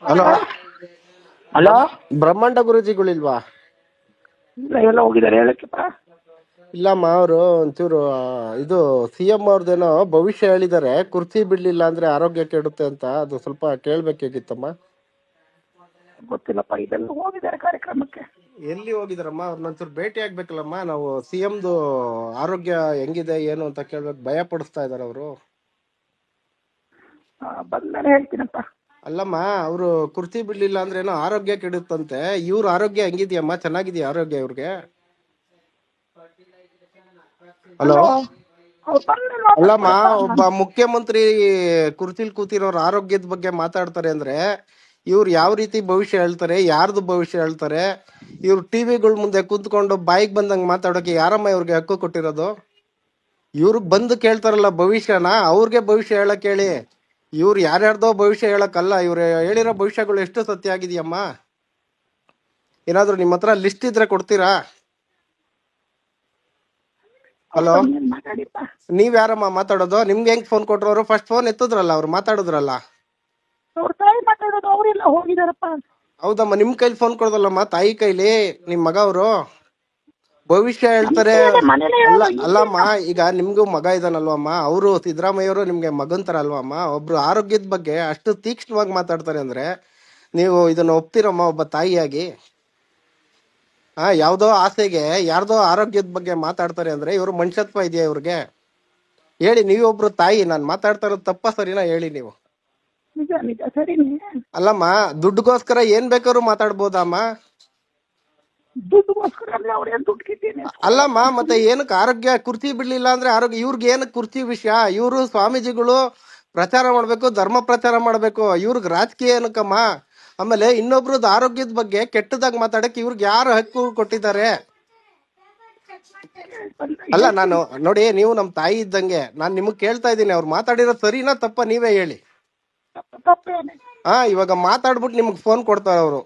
Hello, hello. ಬ್ರಹ್ಮಾಂಡ ಗುರುಜಿಗಳಿಲ್ವಾ? ಇಲ್ಲ, ಎಲ್ಲ ಹೋಗಿದ್ದಾರೆ ಹೇಳಕ್ಕೆಪ್ಪ. ಇಲ್ಲಮ್ಮ, ಅವರು ಒಂಚೂರು ಇದು CM ಅವ್ರದ್ದೇನೋ ಭವಿಷ್ಯ ಹೇಳಿದ್ದಾರೆ, ಕುರ್ಚಿ ಬಿಡ್ಲಿಲ್ಲ ಅಂದ್ರೆ ಆರೋಗ್ಯ ಕೆಡುತ್ತೆ ಅಂತ. ಅದು ಸ್ವಲ್ಪ ಕೇಳ್ಬೇಕಾಗಿತ್ತಮ್ಮ. ಗೊತ್ತಿಲ್ಲಪ್ಪ, ಇದೆಲ್ಲ ಹೋಗಿದ್ದಾರೆ ಕಾರ್ಯಕ್ರಮಕ್ಕೆ. ಎಲ್ಲಿ ಹೋಗಿದಾರಮ್ಮ? ಅವ್ರನ್ನೊಂಚೂರು ಭೇಟಿ ಆಗ್ಬೇಕಲ್ಲಮ್ಮ. ನಾವು CMದು ಆರೋಗ್ಯ ಹೆಂಗಿದೆ ಏನು ಅಂತ ಕೇಳ್ಬೇಕು. ಭಯ ಪಡಿಸ್ತಾ ಇದಾರೆ ಅವರು. ಬಂದಾನೆ ಹೇಳ್ತೀನಪ್ಪ. ಅಲ್ಲಮ್ಮ, ಅವರು ಕುರ್ಚಿ ಬಿಡ್ಲಿಲ್ಲ ಅಂದ್ರೆ ಏನೋ ಆರೋಗ್ಯ ಕೆಡುತ್ತಂತೆ. ಇವ್ರ ಆರೋಗ್ಯ ಹೆಂಗಿದ್ಯಮ್ಮ? ಚೆನ್ನಾಗಿದ್ಯಾ ಆರೋಗ್ಯ ಇವ್ರಿಗೆ? ಹಲೋ. ಹಲೋ, ಅವ್ರು ಬಂದ್ಮೇಲೆ ವಾಪಸ್ ಅಲ್ಲಮ್ಮ, ಕೊಡಪ್ಪ. ಒಬ್ಬ ಮುಖ್ಯಮಂತ್ರಿ ಕುರ್ಚಿಲ್ ಕೂತಿರೋರ್ ಆರೋಗ್ಯದ ಬಗ್ಗೆ ಮಾತಾಡ್ತಾರೆ ಅಂದ್ರೆ ಇವ್ರು ಯಾವ ರೀತಿ ಭವಿಷ್ಯ ಹೇಳ್ತಾರೆ? ಯಾರ್ದು ಭವಿಷ್ಯ ಹೇಳ್ತಾರೆ? ಇವ್ರು ಟಿವಿಗಳ ಮುಂದೆ ಕೂತ್ಕೊಂಡು ಬಾಯಿಗೆ ಬಂದಂಗ್ ಮಾತಾಡೋಕೆ ಯಾರಮ್ಮ ಇವ್ರಿಗೆ ಹಕ್ಕು ಕೊಟ್ಟಿರೋದು? ಇವ್ರಿಗೆ ಬಂದು ಕೇಳ್ತಾರಲ್ಲ ಭವಿಷ್ಯನ, ಅವ್ರಿಗೆ ಭವಿಷ್ಯ ಹೇಳಕ್ ಹೇಳಿ. ಇವ್ರು ಯಾರ್ಯಾರ್ದೋ ಭವಿಷ್ಯ ಹೇಳಕ್ಕಲ್ಲ. ಇವ್ರು ಹೇಳಿರೋ ಭವಿಷ್ಯಗಳು ಎಷ್ಟು ಸತ್ಯ ಆಗಿದೆಯಮ್ಮ? ಏನಾದ್ರು ನಿಮ್ಮ ಹತ್ರ ಲಿಸ್ಟ್ ಇದ್ರೆ ಕೊಡ್ತೀರಾ? ಅವ್ರು ಹಲೋ, ಬಂದ್ಮೇಲೆ ಮಾತಾಡಿಪ್ಪ. ನೀವ್ ಯಾರಮ್ಮ ಮಾತಾಡೋದು? ನಿಮ್ಗೆ ಹೆಂಗ್ ಫೋನ್ ಕೊಟ್ರು? ಅವರು ಫಸ್ಟ್ ಫೋನ್ ಎತ್ತದ್ರಲ್ಲ, ಅವ್ರು ಮಾತಾಡಿದ್ರಲ್ಲ. ಅವ್ರ ತಾಯಿ ಮಾತಾಡೋದು, ಅವರೆಲ್ಲ ಹೋಗಿದಾರಪ್ಪ. ಹೌದಮ್ಮ, ನಿಮ್ ಕೈಲಿ ಫೋನ್ ಕೊಡೋದಲ್ಲಮ್ಮ, ತಾಯಿ ಕೈಲಿ. ನಿಮ್ ಮಗ ಅವರು ಭವಿಷ್ಯ ಹೇಳ್ತಾರೆ. ಮನೇಲೆ ಅಲ್ಲ ಹೇಳೋದು ಅಲ್ಲಮ್ಮ, ಇನ್ನೇನು? ಈಗ ನಿಮ್ಗೂ ಮಗ ಇದಾನಲ್ವಮ್ಮ, ಅವರು ಸಿದ್ದರಾಮಯ್ಯ ಅವರು ನಿಮ್ಗೆ ಮಗನ್ ತರ ಅಲ್ವಮ್ಮ? ಒಬ್ರು ಆರೋಗ್ಯದ ಬಗ್ಗೆ ಅಷ್ಟು ತೀಕ್ಷ್ಣವಾಗಿ ಮಾತಾಡ್ತಾರೆ ಅಂದ್ರೆ ನೀವು ಇದನ್ನ ಒಪ್ತಿರಮ್ಮ ಒಬ್ಬ ತಾಯಿಯಾಗಿ? ಯಾವ್ದೋ ಆಸೆಗೆ ಯಾರ್ದೋ ಆರೋಗ್ಯದ ಬಗ್ಗೆ ಮಾತಾಡ್ತಾರೆ ಅಂದ್ರೆ ಇವ್ರು ಮನುಷ್ಯತ್ವ ಇದೆಯಾ ಇವ್ರಿಗೆ? ಹೇಳಿ, ನೀವೊಬ್ರು ತಾಯಿ. ನಾನ್ ಮಾತಾಡ್ತಾ ಇರೋದು ತಪ್ಪ ಸರಿನಾ ಹೇಳಿ ನೀವು? ನಿಜ ನಿಜ, ಸರಿನೇ. ಅಲ್ಲಮ್ಮ, ದುಡ್ಡುಗೋಸ್ಕರ ಏನ್ ಬೇಕಾದ್ರೂ ಮಾತಾಡ್ಬೋದಮ್ಮ? ದುಡ್ಡುಗೋಸ್ಕರ ಅಂದ್ರೆ ಅವ್ರು ಏನ್ ದುಡ್ಡು ಕಿತ್ತೇನೆ. ಅಲ್ಲಮ್ಮ, ಮತ್ತೆ ಏನಕ್ಕೆ ಆರೋಗ್ಯ ಕುರ್ಚಿ ಬಿಡ್ಲಿಲ್ಲ ಅಂದ್ರೆ ಆರೋಗ್ಯ? ಇವ್ರಿಗೆ ಏನಕ್ಕೆ ಕುರ್ಚಿ ವಿಷಯ? ಇವರು ಸ್ವಾಮೀಜಿಗಳು ಪ್ರಚಾರ ಮಾಡ್ಬೇಕು, ಧರ್ಮ ಪ್ರಚಾರ ಮಾಡ್ಬೇಕು. ಇವ್ರಿಗೆ ರಾಜಕೀಯ ಏನಕ್ಕಮ್ಮ? ಆಮೇಲೆ ಇನ್ನೊಬ್ರದ್ದು ಆರೋಗ್ಯದ ಬಗ್ಗೆ ಕೆಟ್ಟದಾಗ ಮಾತಾಡಕ್ ಇವ್ರಿಗೆ ಯಾರು ಹಕ್ಕು ಕೊಟ್ಟಿದ್ದಾರೆ? ಅಲ್ಲ, ನಾನು ನೋಡಿ, ನೀವು ನಮ್ ತಾಯಿ ಇದ್ದಂಗೆ. ನಾನ್ ನಿಮಗ್ ಕೇಳ್ತಾ ಇದ್ದೀನಿ, ಅವ್ರು ಮಾತಾಡಿರೋದು ಸರಿನಾ ತಪ್ಪ ನೀವೇ ಹೇಳಿ. ತಪ್ಪೇನೆ. ಇವಾಗ ಮಾತಾಡ್ಬಿಟ್ಟು ನಿಮಗ್ ಫೋನ್ ಕೊಡ್ತಾರೆ ಅವರು.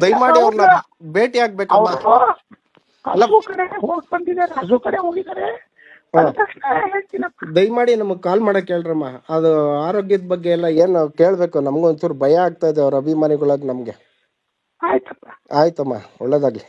ದಯಮಾಡಿ ಅವ್ರನ್ನ ಭೇಟಿ ಆಗ್ಬೇಕಮ್ಮ. ಅವರು ಅಲ್ಲ, ಹಸು ಕಡೆ ಹೋಗಿ ಬಂದಿದ್ದಾರೆ, ಹಸು ಕಡೆ ಹೋಗಿದ್ದಾರೆ. ಬಂದ ತಕ್ಷಣ ಹೇಳ್ತೀನಪ್ಪ. ದಯಮಾಡಿ ನಮಗ್ ಕಾಲ್ ಮಾಡಕ್ ಹೇಳ್ರಮ್ಮ. ಅದು ಆರೋಗ್ಯದ ಬಗ್ಗೆ ಎಲ್ಲ ಏನು ಕೇಳ್ಬೇಕು. ನಮ್ಗೊಂಚೂರು ಭಯ ಆಗ್ತಾ ಇದೆ ಅವ್ರ ಅಭಿಮಾನಿಗಳಾಗಿ ನಮ್ಗೆ. ಆಯ್ತಪ್ಪ. ಆಯ್ತಮ್ಮ, ಒಳ್ಳೇದಾಗ್ಲಿ.